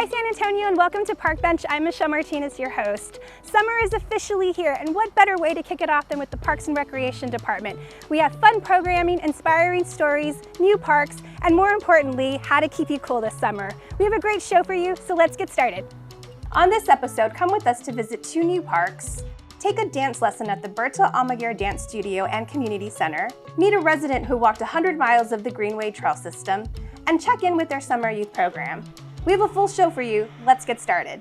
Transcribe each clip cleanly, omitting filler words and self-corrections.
Hi San Antonio and welcome to Park Bench. I'm Michelle Martinez, your host. Summer is officially here and what better way to kick it off than with the Parks and Recreation Department. We have fun programming, inspiring stories, new parks, and more importantly, how to keep you cool this summer. We have a great show for you, so let's get started. On this episode, come with us to visit 2 new parks, take a dance lesson at the Berta Almaguer Dance Studio and Community Center, meet a resident who walked 100 miles of the Greenway Trail System, and check in with their summer youth program. We have a full show for you. Let's get started.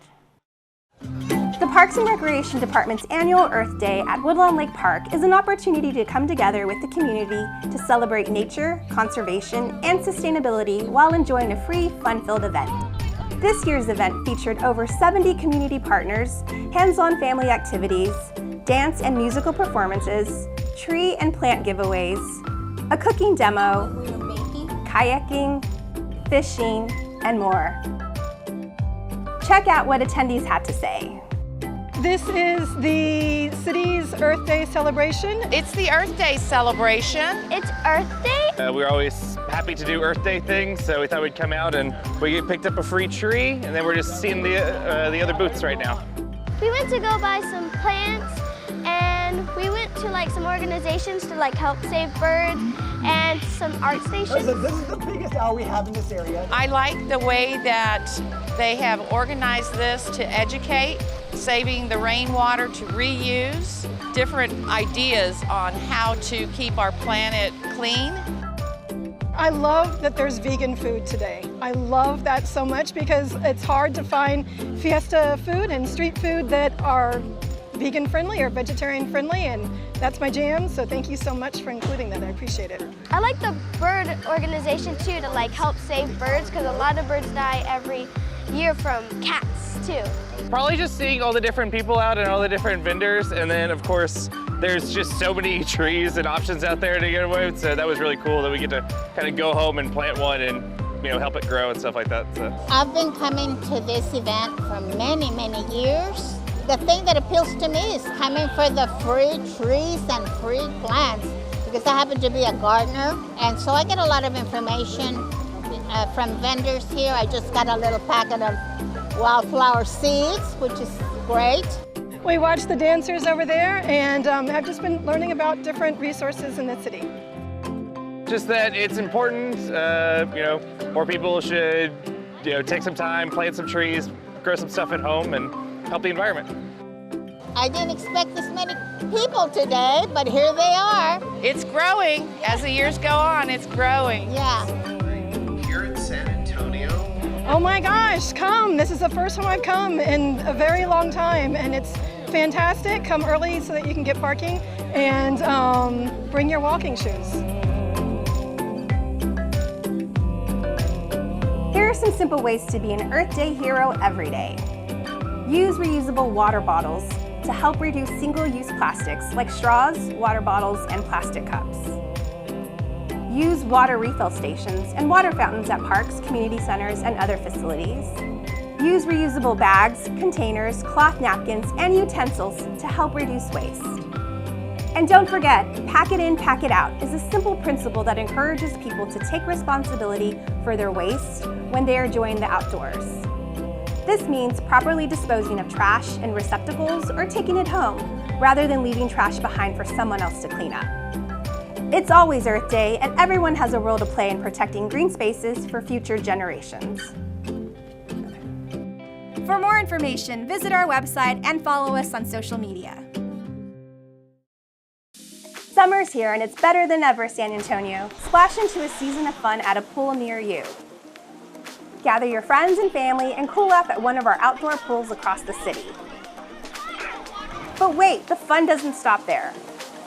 The Parks and Recreation Department's annual Earth Day at Woodlawn Lake Park is an opportunity to come together with the community to celebrate nature, conservation, and sustainability while enjoying a free, fun-filled event. This year's event featured over 70 community partners, hands-on family activities, dance and musical performances, tree and plant giveaways, a cooking demo, kayaking, fishing, and more. Check out what attendees had to say. This is the city's Earth Day celebration. It's the Earth Day celebration. It's Earth Day? We're always happy to do Earth Day things, so we thought we'd come out and we picked up a free tree, and then we're just seeing the other booths right now. We went to go buy some plants, and we went to some organizations to help save birds and some art stations. This is the biggest owl we have in this area. I like the way that they have organized this to educate, saving the rainwater to reuse, different ideas on how to keep our planet clean. I love that there's vegan food today. I love that so much because it's hard to find fiesta food and street food that are vegan friendly or vegetarian friendly, and that's my jam, so thank you so much for including that. I appreciate it. I like the bird organization too to help save birds because a lot of birds die every year from cats too. Probably just seeing all the different people out and all the different vendors, and then of course there's just so many trees and options out there to get away with, so that was really cool that we get to kind of go home and plant one and help it grow and stuff like that. So. I've been coming to this event for many, many years. The thing that appeals to me is coming for the free trees and free plants because I happen to be a gardener, and so I get a lot of information from vendors here. I just got a little packet of wildflower seeds, which is great. We watched the dancers over there and have just been learning about different resources in the city. Just that it's important, more people should take some time, plant some trees, grow some stuff at home, and help the environment. I didn't expect this many people today, but here they are. It's growing. As the years go on, it's growing. Yeah. Here in San Antonio. Oh my gosh, come. This is the first time I've come in a very long time, and it's fantastic. Come early so that you can get parking, and bring your walking shoes. Here are some simple ways to be an Earth Day hero every day. Use reusable water bottles to help reduce single-use plastics like straws, water bottles, and plastic cups. Use water refill stations and water fountains at parks, community centers, and other facilities. Use reusable bags, containers, cloth napkins, and utensils to help reduce waste. And don't forget, pack it in, pack it out is a simple principle that encourages people to take responsibility for their waste when they are enjoying the outdoors. This means properly disposing of trash in receptacles or taking it home, rather than leaving trash behind for someone else to clean up. It's always Earth Day, and everyone has a role to play in protecting green spaces for future generations. For more information, visit our website and follow us on social media. Summer's here, and it's better than ever, San Antonio. Splash into a season of fun at a pool near you. Gather your friends and family and cool off at one of our outdoor pools across the city. But wait, the fun doesn't stop there.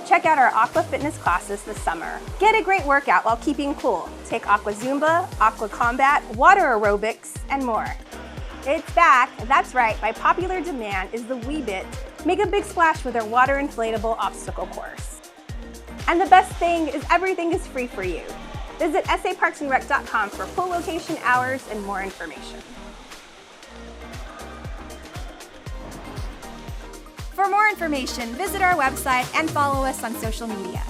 Check out our Aqua Fitness classes this summer. Get a great workout while keeping cool. Take Aqua Zumba, Aqua Combat, water aerobics, and more. It's back, that's right, by popular demand is the Wee Bit. Make a big splash with our water inflatable obstacle course. And the best thing is everything is free for you. Visit saparksandrec.com for pool location, hours, and more information. For more information, visit our website and follow us on social media.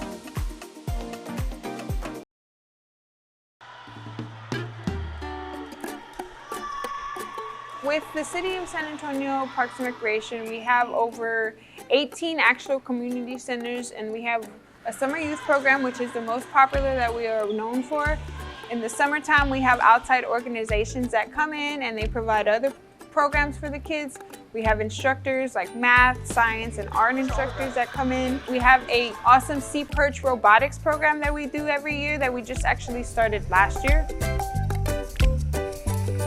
With the City of San Antonio Parks and Recreation, we have over 18 actual community centers, and we have a summer youth program, which is the most popular that we are known for. In the summertime, we have outside organizations that come in and they provide other programs for the kids. We have instructors like math, science, and art instructors that come in. We have an awesome sea perch robotics program that we do every year that we just actually started last year.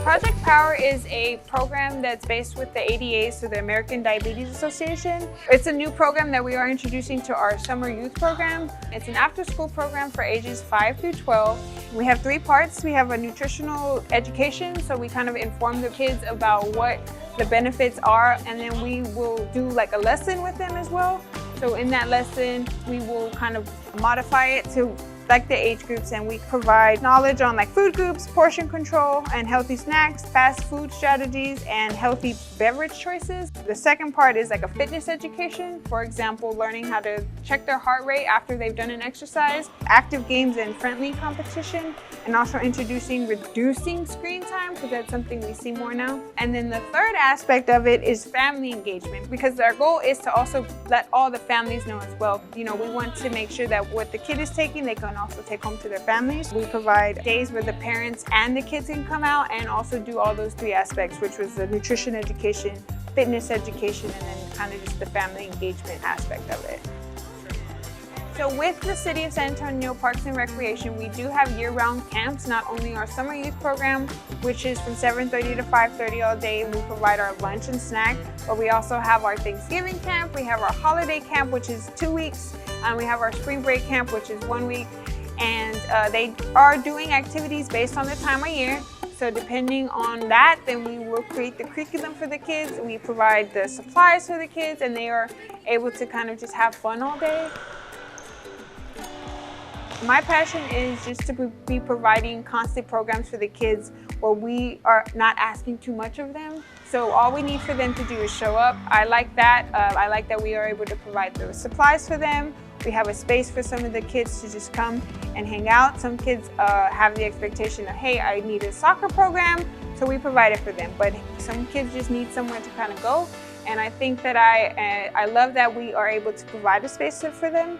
Project Power is a program that's based with the ADA, so the American Diabetes Association. It's a new program that we are introducing to our summer youth program. It's an after-school program for ages 5 through 12. We have 3 parts. We have a nutritional education, so we kind of inform the kids about what the benefits are, and then we will do like a lesson with them as well. So in that lesson, we will kind of modify it to like the age groups, and we provide knowledge on like food groups, portion control, and healthy snacks, fast food strategies, and healthy beverage choices. The second part is like a fitness education. For example, learning how to check their heart rate after they've done an exercise, active games and friendly competition, and also introducing reducing screen time, because that's something we see more now. And then the third aspect of it is family engagement, because our goal is to also let all the families know as well. You know, we want to make sure that what the kid is taking, they can also take home to their families. We provide days where the parents and the kids can come out and also do all those 3 aspects, which was the nutrition education, fitness education, and then kind of just the family engagement aspect of it. So with the City of San Antonio Parks and Recreation, we do have year-round camps, not only our summer youth program, which is from 7:30 to 5:30 all day, and we provide our lunch and snack, but we also have our Thanksgiving camp, we have our holiday camp, which is 2 weeks, and we have our spring break camp, which is 1 week, and they are doing activities based on the time of year. So depending on that, then we will create the curriculum for the kids. We provide the supplies for the kids, and they are able to kind of just have fun all day. My passion is just to be providing constant programs for the kids where we are not asking too much of them. So all we need for them to do is show up. I like that. I like that we are able to provide the supplies for them. We have a space for some of the kids to just come and hang out. Some kids have the expectation of, hey, I need a soccer program, so we provide it for them. But some kids just need somewhere to kind of go. And I think that I love that we are able to provide a space for them.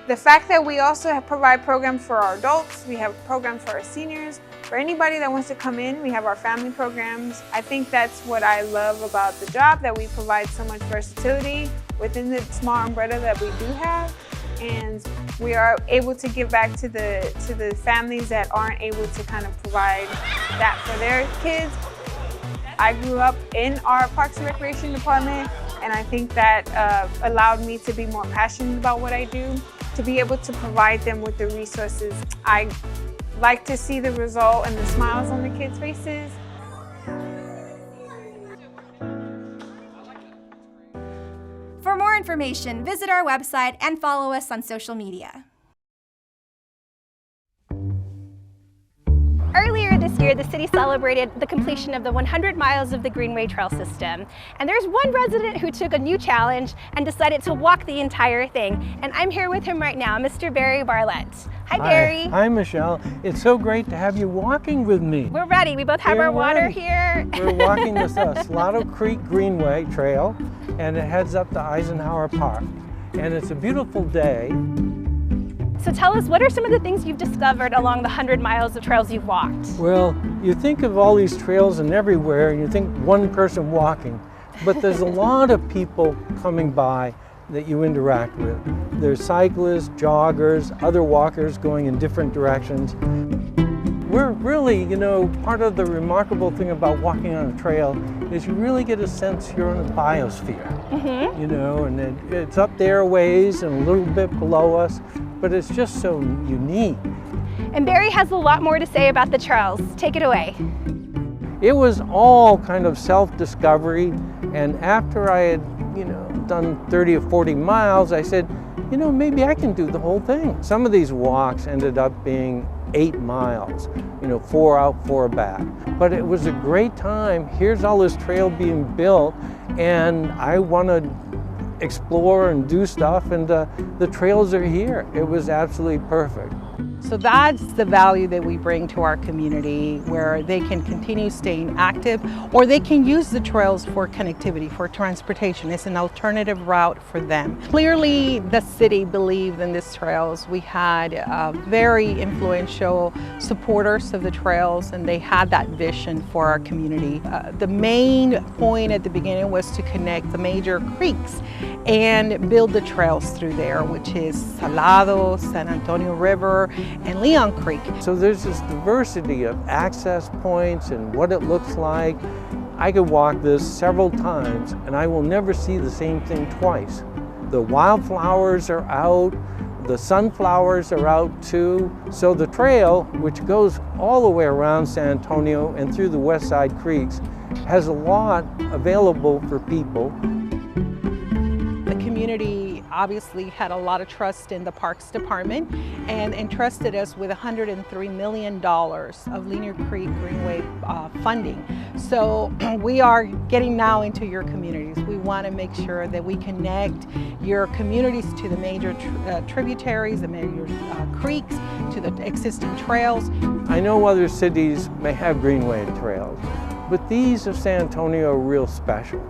The fact that we also provide programs for our adults, we have programs for our seniors, for anybody that wants to come in, we have our family programs. I think that's what I love about the job, that we provide so much versatility within the small umbrella that we do have. And we are able to give back to the families that aren't able to kind of provide that for their kids. I grew up in our Parks and Recreation department, and I think that allowed me to be more passionate about what I do, to be able to provide them with the resources. I like to see the result and the smiles on the kids' faces. For more information, visit our website and follow us on social media. Earlier this year, the city celebrated the completion of the 100 miles of the Greenway Trail System. And there's one resident who took a new challenge and decided to walk the entire thing. And I'm here with him right now, Mr. Barry Barlett. Hi, Barry. Hi, Michelle. It's so great to have you walking with me. We're ready. We both have our water here. We're walking the Salado Creek Greenway Trail, and it heads up to Eisenhower Park. And it's a beautiful day. So tell us, what are some of the things you've discovered along the 100 miles of trails you've walked? Well, you think of all these trails and everywhere, and you think one person walking, but there's a lot of people coming by that you interact with. There's cyclists, joggers, other walkers going in different directions. We're really, part of the remarkable thing about walking on a trail is you really get a sense you're in a biosphere, and it's up there a ways and a little bit below us, but it's just so unique. And Barry has a lot more to say about the trails. Take it away. It was all kind of self-discovery, and after I had, done 30 or 40 miles, I said, maybe I can do the whole thing. Some of these walks ended up being 8 miles, 4 out, 4 back. But it was a great time. Here's all this trail being built, and I want to explore and do stuff, and the trails are here. It was absolutely perfect. So that's the value that we bring to our community, where they can continue staying active, or they can use the trails for connectivity, for transportation. It's an alternative route for them. Clearly, the city believed in these trails. We had very influential supporters of the trails, and they had that vision for our community. The main point at the beginning was to connect the major creeks and build the trails through there, which is Salado, San Antonio River, and Leon Creek. So there's this diversity of access points and what it looks like. I could walk this several times and I will never see the same thing twice. The wildflowers are out, the sunflowers are out too. So the trail, which goes all the way around San Antonio and through the West Side Creeks, has a lot available for people. The community obviously had a lot of trust in the Parks Department and entrusted us with $103 million of Linear Creek Greenway funding. So we are getting now into your communities. We want to make sure that we connect your communities to the major tributaries, the major creeks, to the existing trails. I know other cities may have Greenway trails, but these of San Antonio are real special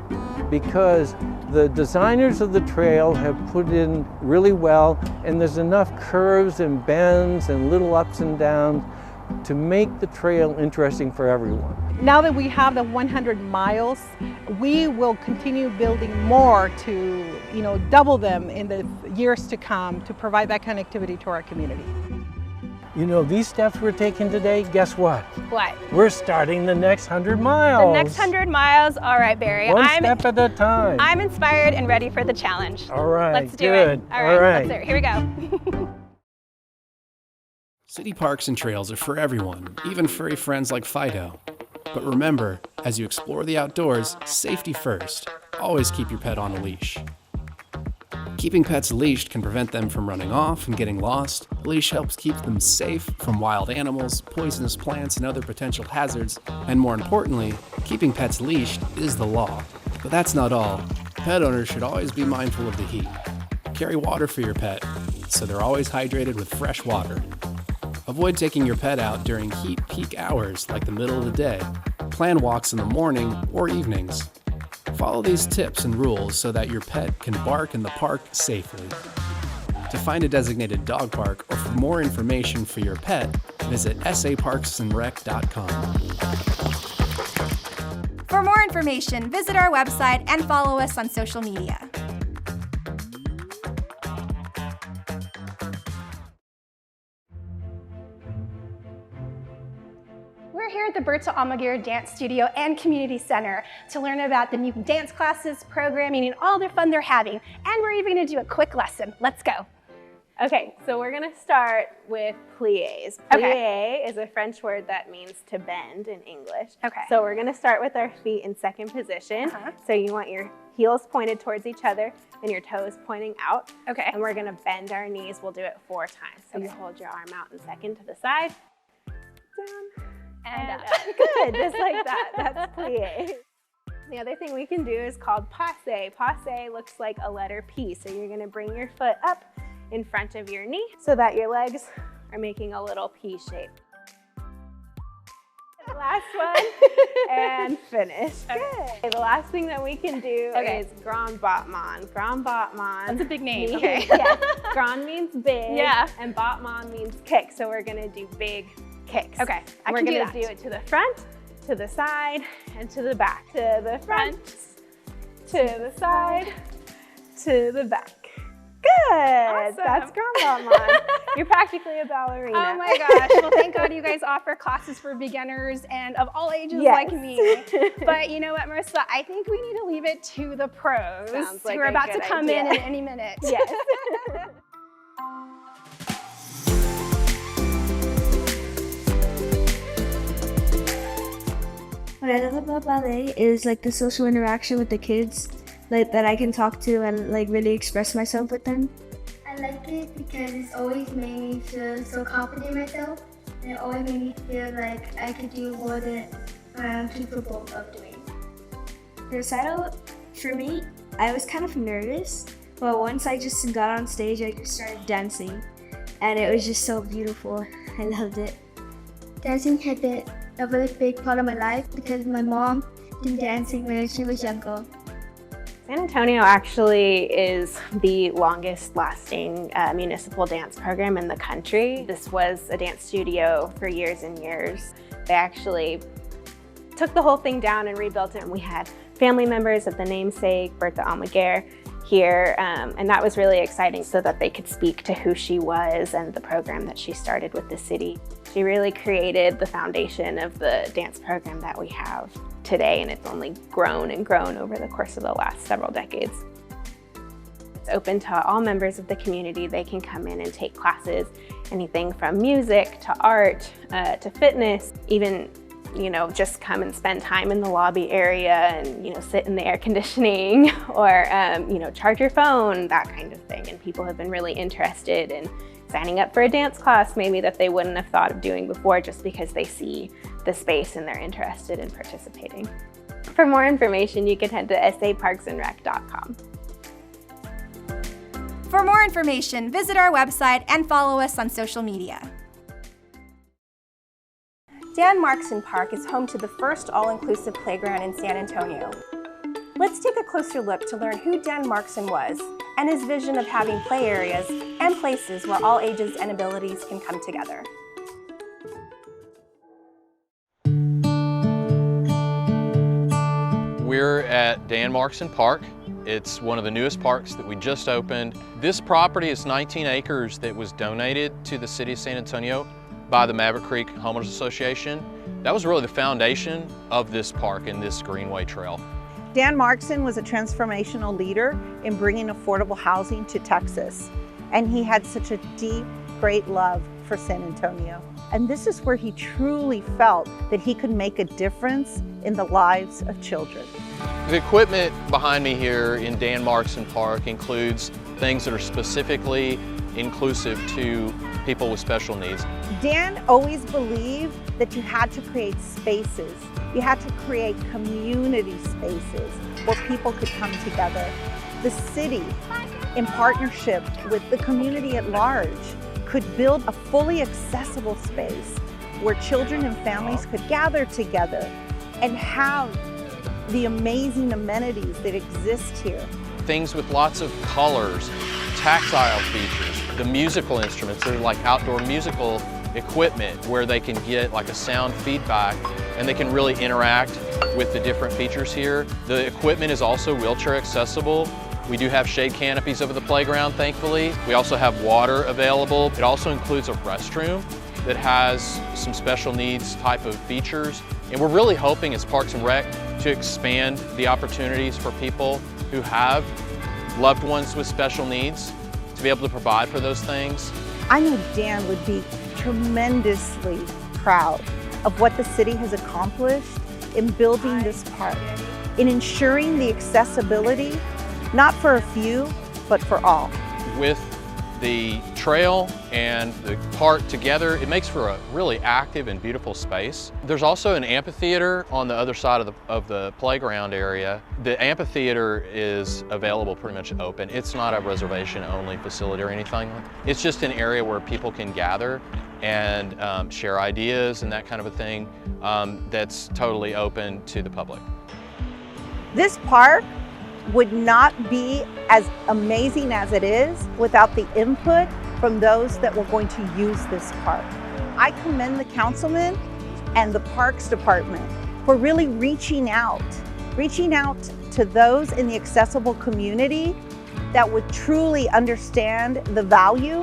because the designers of the trail have put in really well, and there's enough curves and bends and little ups and downs to make the trail interesting for everyone. Now that we have the 100 miles, we will continue building more to, double them in the years to come to provide that connectivity to our community. You know, these steps we're taking today, guess what? What? We're starting the next 100 miles. The next 100 miles. All right, Barry. One step at a time. I'm inspired and ready for the challenge. All right, let's do good. it. All right, let's do it. Here we go. City parks and trails are for everyone, even furry friends like Fido. But remember, as you explore the outdoors, safety first. Always keep your pet on a leash. Keeping pets leashed can prevent them from running off and getting lost. A leash helps keep them safe from wild animals, poisonous plants, and other potential hazards. And more importantly, keeping pets leashed is the law. But that's not all. Pet owners should always be mindful of the heat. Carry water for your pet, so they're always hydrated with fresh water. Avoid taking your pet out during heat peak hours like the middle of the day. Plan walks in the morning or evenings. Follow these tips and rules so that your pet can bark in the park safely. To find a designated dog park or for more information for your pet, visit saparksandrec.com. For more information, visit our website and follow us on social media. We're here at the Berta Almaguer Dance Studio and Community Center to learn about the new dance classes, programming, and all the fun they're having. And we're even going to do a quick lesson. Let's go. Okay, so we're going to start with pliés. Plié is a French word that means to bend in English. Okay. So we're going to start with our feet in second position. So you want your heels pointed towards each other and your toes pointing out. Okay. And we're going to bend our knees. We'll do it 4 times. So you hold your arm out in second to the side, down, and up. Good, just like that. That's plié. The other thing we can do is called passe. Passe looks like a letter P. So you're going to bring your foot up in front of your knee so that your legs are making a little P shape. Last one, and finish. Good. The last thing that we can do is grand battement. Grand battement. That's a big name. Okay. Yes. Grand means big, and battement means kick. So we're gonna do big kicks. Okay, We're gonna do it to the front, to the side, and to the back. To the front, to the side, to the back. Good. Awesome. That's grand battement. You're practically a ballerina. Oh my gosh. Well, thank God you guys offer classes for beginners and of all ages like me. But you know what, Marissa? I think we need to leave it to the pros Sounds like who are about to come in idea. any minute. Yes. What I love about ballet is like the social interaction with the kids, like that I can talk to and like really express myself with them. I like it because it's always made me feel so confident in myself, and it always made me feel like I could do more than I'm capable of doing. The recital, for me, I was kind of nervous, but once I just got on stage, I just started dancing. and it was just so beautiful. I loved it. Dancing had been a really big part of my life because my mom did dancing when she was younger. San Antonio actually is the longest lasting municipal dance program in the country. This was a dance studio for years and years. They actually took the whole thing down and rebuilt it, and we had family members of the namesake, Bertha Almaguer, here, and that was really exciting so that they could speak to who she was and the program that she started with the city. She really created the foundation of the dance program that we have today, and it's only grown and grown over the course of the last several decades. It's open to all members of the community. They can come in and take classes, anything from music to art to fitness, even just come and spend time in the lobby area and, sit in the air conditioning or, charge your phone, that kind of thing. And people have been really interested in signing up for a dance class maybe that they wouldn't have thought of doing before just because they see the space and they're interested in participating. For more information, you can head to saparksandrec.com. For more information, visit our website and follow us on social media. Dan Markson Park is home to the first all-inclusive playground in San Antonio. Let's take a closer look to learn who Dan Markson was and his vision of having play areas and places where all ages and abilities can come together. We're at Dan Markson Park. It's one of the newest parks that we just opened. This property is 19 acres that was donated to the city of San Antonio by the Maverick Creek Homeowners Association. That was really the foundation of this park and this Greenway Trail. Dan Markson was a transformational leader in bringing affordable housing to Texas. And he had such a deep, great love for San Antonio. And this is where he truly felt that he could make a difference in the lives of children. The equipment behind me here in Dan Markson Park includes things that are specifically inclusive to people with special needs. Dan always believed that you had to create spaces. You had to create community spaces where people could come together. The city, in partnership with the community at large, could build a fully accessible space where children and families could gather together and have the amazing amenities that exist here. Things with lots of colors, tactile features, the musical instruments, they're like outdoor musical equipment where they can get like a sound feedback and they can really interact with the different features here. The equipment is also wheelchair accessible. We do have shade canopies over the playground, thankfully. We also have water available. It also includes a restroom that has some special needs type of features. And we're really hoping as Parks and Rec to expand the opportunities for people who have loved ones with special needs to be able to provide for those things. I know Dan would be tremendously proud of what the city has accomplished in building this park, in ensuring the accessibility, not for a few, but for all. With the trail and the park together, it makes for a really active and beautiful space. There's also an amphitheater on the other side of the playground area. The amphitheater is available pretty much open. It's not a reservation-only facility or anything. It's just an area where people can gather and share ideas and that kind of a thing that's totally open to the public. This park would not be as amazing as it is without the input from those that were going to use this park. I commend the councilman and the Parks Department for really reaching out to those in the accessible community that would truly understand the value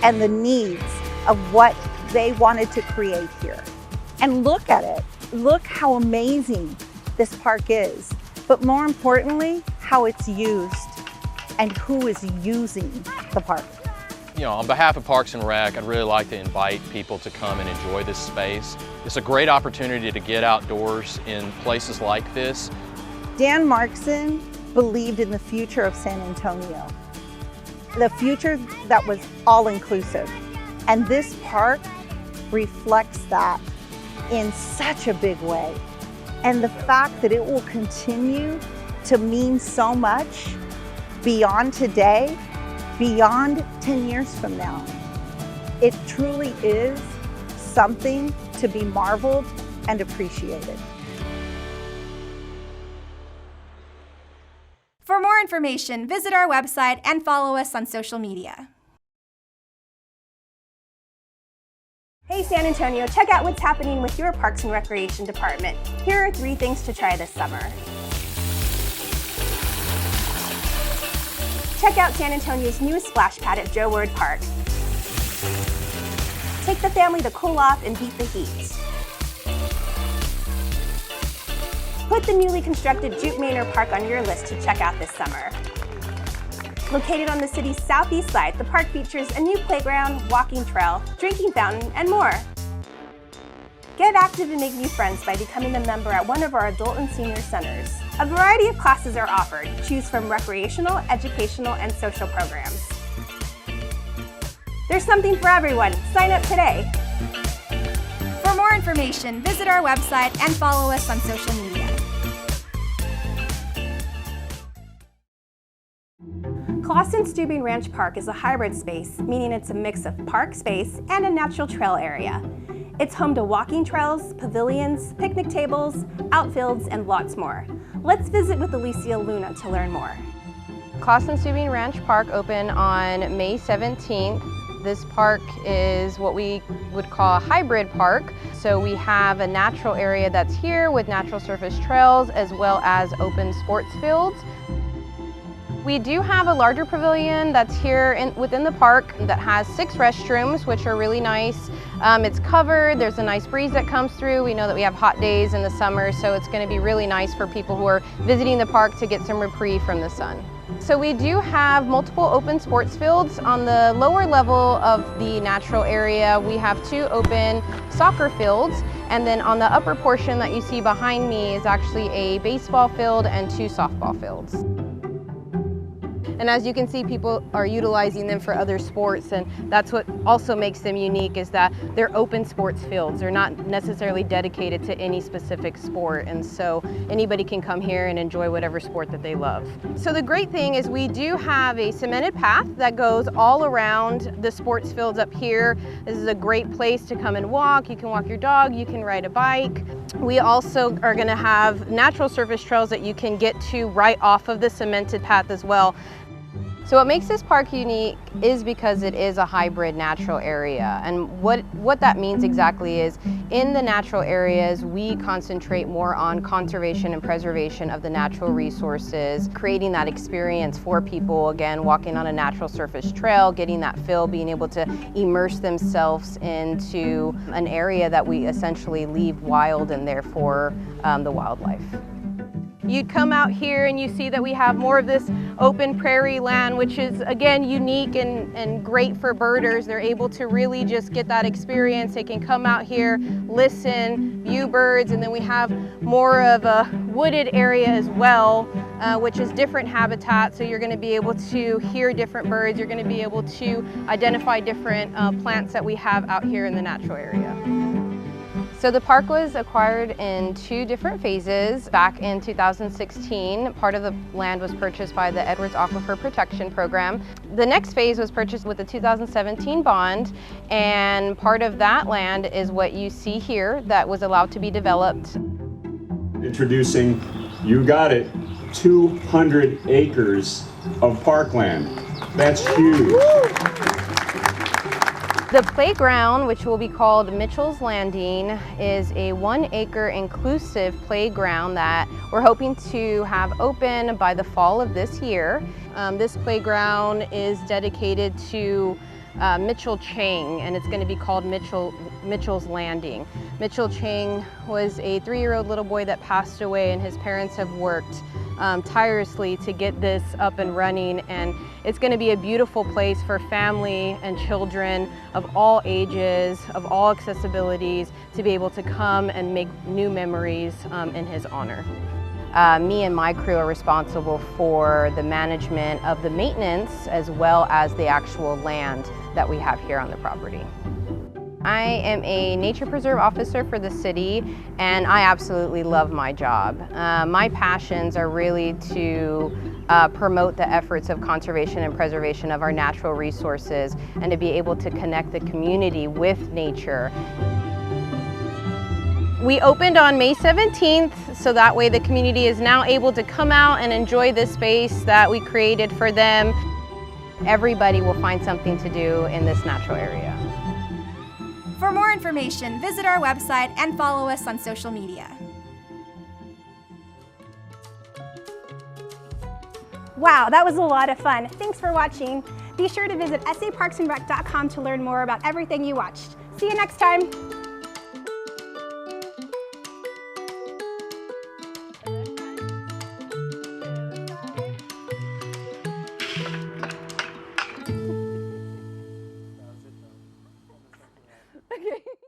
and the needs of what they wanted to create here. And look at it. Look how amazing this park is. But more importantly, how it's used and who is using the park. You know, on behalf of Parks and Rec, I'd really like to invite people to come and enjoy this space. It's a great opportunity to get outdoors in places like this. Dan Markson believed in the future of San Antonio, the future that was all-inclusive. And this park reflects that in such a big way. And the fact that it will continue to mean so much beyond today, beyond 10 years from now. It truly is something to be marveled and appreciated. For more information, visit our website and follow us on social media. Hey San Antonio, check out what's happening with your Parks and Recreation Department. Here are 3 things to try this summer. Check out San Antonio's newest splash pad at Joe Ward Park. Take the family to cool off and beat the heat. Put the newly constructed Juke Manor Park on your list to check out this summer. Located on the city's southeast side, the park features a new playground, walking trail, drinking fountain, and more. Get active and make new friends by becoming a member at one of our adult and senior centers. A variety of classes are offered. Choose from recreational, educational, and social programs. There's something for everyone. Sign up today. For more information, visit our website and follow us on social media. Clawson Steuben Ranch Park is a hybrid space, meaning it's a mix of park space and a natural trail area. It's home to walking trails, pavilions, picnic tables, outfields, and lots more. Let's visit with Alicia Luna to learn more. Clawson Steuben Ranch Park opened on May 17th. This park is what we would call a hybrid park. So we have a natural area that's here with natural surface trails as well as open sports fields. We do have a larger pavilion that's here within the park that has 6 restrooms, which are really nice. It's covered, there's a nice breeze that comes through. We know that we have hot days in the summer, so it's going to be really nice for people who are visiting the park to get some reprieve from the sun. So we do have multiple open sports fields. On the lower level of the natural area, we have 2 open soccer fields, and then on the upper portion that you see behind me is actually a baseball field and 2 softball fields. And as you can see, people are utilizing them for other sports, and that's what also makes them unique, is that they're open sports fields. They're not necessarily dedicated to any specific sport, and so anybody can come here and enjoy whatever sport that they love. So the great thing is we do have a cemented path that goes all around the sports fields up here. This is a great place to come and walk. You can walk your dog, you can ride a bike. We also are going to have natural surface trails that you can get to right off of the cemented path as well. So what makes this park unique is because it is a hybrid natural area. And what that means exactly is, in the natural areas, we concentrate more on conservation and preservation of the natural resources, creating that experience for people, again, walking on a natural surface trail, getting that feel, being able to immerse themselves into an area that we essentially leave wild and therefore the wildlife. You'd come out here and you see that we have more of this open prairie land, which is, again, unique and great for birders. They're able to really just get that experience. They can come out here, listen, view birds, and then we have more of a wooded area as well, which is different habitat. So you're going to be able to hear different birds. You're going to be able to identify different plants that we have out here in the natural area. So the park was acquired in 2 different phases. Back in 2016, part of the land was purchased by the Edwards Aquifer Protection Program. The next phase was purchased with the 2017 bond, and part of that land is what you see here that was allowed to be developed. Introducing, you got it, 200 acres of parkland. That's huge. The playground, which will be called Mitchell's Landing, is a 1-acre inclusive playground that we're hoping to have open by the fall of this year. This playground is dedicated to Mitchell Chang, and it's going to be called Mitchell's Landing. Mitchell Chang was a 3-year-old little boy that passed away, and his parents have worked tirelessly to get this up and running, and it's going to be a beautiful place for family and children of all ages, of all accessibilities, to be able to come and make new memories in his honor. Me and my crew are responsible for the management of the maintenance as well as the actual land that we have here on the property. I am a nature preserve officer for the city, and I absolutely love my job. My passions are really to promote the efforts of conservation and preservation of our natural resources and to be able to connect the community with nature. We opened on May 17th, so that way the community is now able to come out and enjoy this space that we created for them. Everybody will find something to do in this natural area. For more information, visit our website and follow us on social media. Wow, that was a lot of fun. Thanks for watching. Be sure to visit saparksandrec.com to learn more about everything you watched. See you next time.